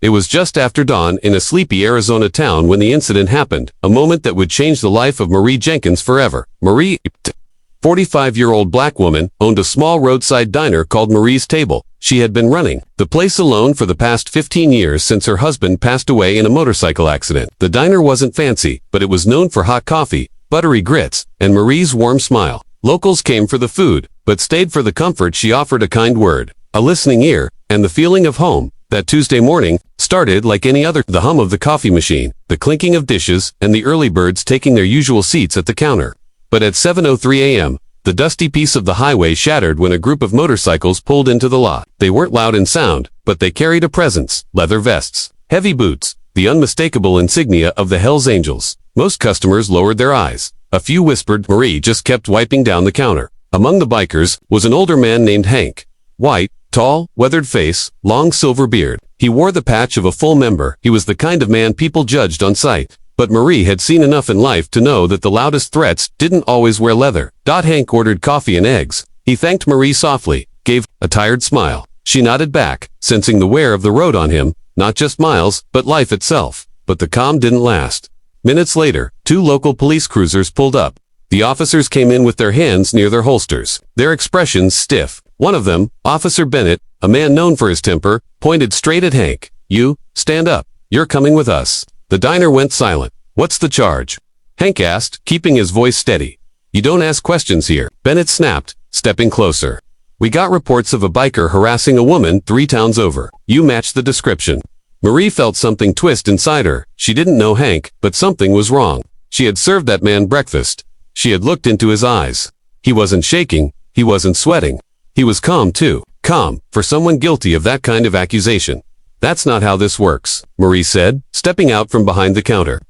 It was just after dawn in a sleepy Arizona town when the incident happened, a moment that would change the life of Marie Jenkins forever. Marie, 45-year-old black woman, owned a small roadside diner called Marie's Table. She had been running the place alone for the past 15 years since her husband passed away in a motorcycle accident. The diner wasn't fancy, but it was known for hot coffee, buttery grits, and Marie's warm smile. Locals came for the food, but stayed for the comfort she offered: a kind word, a listening ear, and the feeling of home. That Tuesday morning started like any other. The hum of the coffee machine, the clinking of dishes, and the early birds taking their usual seats at the counter. But at 7:03 a.m., the dusty piece of the highway shattered when a group of motorcycles pulled into the lot. They weren't loud in sound, but they carried a presence: leather vests, heavy boots, the unmistakable insignia of the Hells Angels. Most customers lowered their eyes. A few whispered. Marie just kept wiping down the counter. Among the bikers was an older man named Hank. White, tall, weathered face, long silver beard. He wore the patch of a full member. He was the kind of man people judged on sight. But Marie had seen enough in life to know that the loudest threats didn't always wear leather. Hank ordered coffee and eggs. He thanked Marie softly, gave a tired smile. She nodded back, sensing the wear of the road on him, not just miles, but life itself. But the calm didn't last. Minutes later, 2 local police cruisers pulled up. The officers came in with their hands near their holsters, their expressions stiff. One of them, Officer Bennett, a man known for his temper, pointed straight at Hank. "You, stand up. You're coming with us." The diner went silent. "What's the charge?" Hank asked, keeping his voice steady. "You don't ask questions here," Bennett snapped, stepping closer. "We got reports of a biker harassing a woman 3 towns over. You match the description." Marie felt something twist inside her. She didn't know Hank, but something was wrong. She had served that man breakfast. She had looked into his eyes. He wasn't shaking. He wasn't sweating. He was calm too. Calm, for someone guilty of that kind of accusation. "That's not how this works," Marie said, stepping out from behind the counter.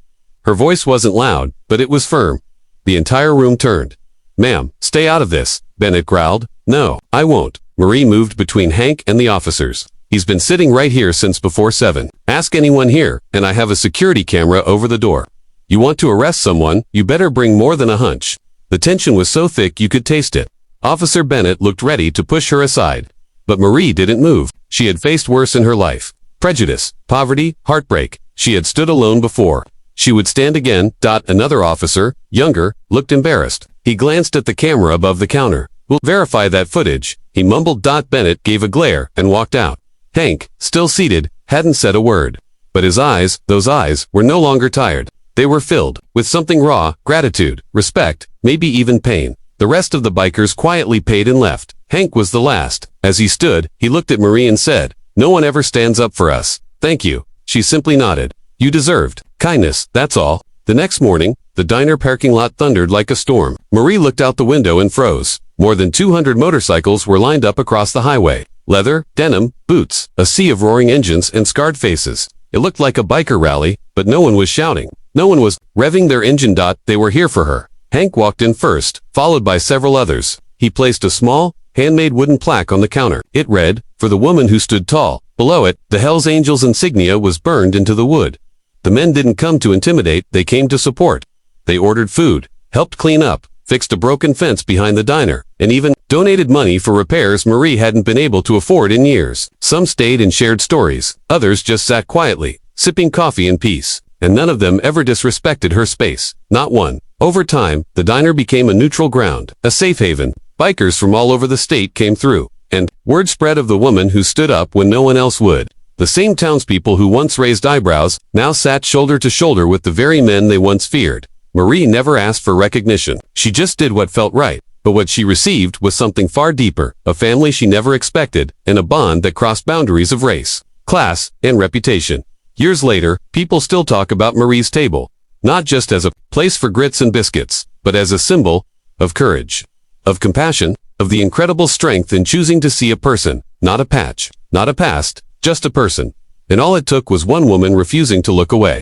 Her voice wasn't loud, but it was firm. The entire room turned. "Ma'am, stay out of this," Bennett growled. "No, I won't." Marie moved between Hank and the officers. "He's been sitting right here since before 7. Ask anyone here, and I have a security camera over the door. You want to arrest someone, you better bring more than a hunch." The tension was so thick you could taste it. Officer Bennett looked ready to push her aside. But Marie didn't move. She had faced worse in her life. Prejudice, poverty, heartbreak. She had stood alone before. She would stand again. Another officer, younger, looked embarrassed. He glanced at the camera above the counter. "We'll verify that footage," he mumbled. Bennett gave a glare and walked out. Hank, still seated, hadn't said a word. But his eyes, those eyes, were no longer tired. They were filled with something raw: gratitude, respect, maybe even pain. The rest of the bikers quietly paid and left. Hank was the last. As he stood, he looked at Marie and said, "No one ever stands up for us." "Thank you." She simply nodded. "You deserved kindness, that's all." The next morning, the diner parking lot thundered like a storm. Marie looked out the window and froze. More than 200 motorcycles were lined up across the highway. Leather, denim, boots, a sea of roaring engines and scarred faces. It looked like a biker rally, but no one was shouting. No one was revving their engine. They were here for her. Hank walked in first, followed by several others. He placed a small, handmade wooden plaque on the counter. It read, "For the woman who stood tall." Below it, the Hells Angels insignia was burned into the wood. The men didn't come to intimidate, they came to support. They ordered food, helped clean up, fixed a broken fence behind the diner, and even donated money for repairs Marie hadn't been able to afford in years. Some stayed and shared stories. Others just sat quietly, sipping coffee in peace. And none of them ever disrespected her space. Not one. Over time, the diner became a neutral ground, a safe haven. Bikers from all over the state came through. And word spread of the woman who stood up when no one else would. The same townspeople who once raised eyebrows now sat shoulder to shoulder with the very men they once feared. Marie never asked for recognition. She just did what felt right. But what she received was something far deeper, a family she never expected, and a bond that crossed boundaries of race, class, and reputation. Years later, people still talk about Marie's Table, not just as a place for grits and biscuits, but as a symbol of courage, of compassion, of the incredible strength in choosing to see a person, not a patch, not a past, just a person. And all it took was one woman refusing to look away.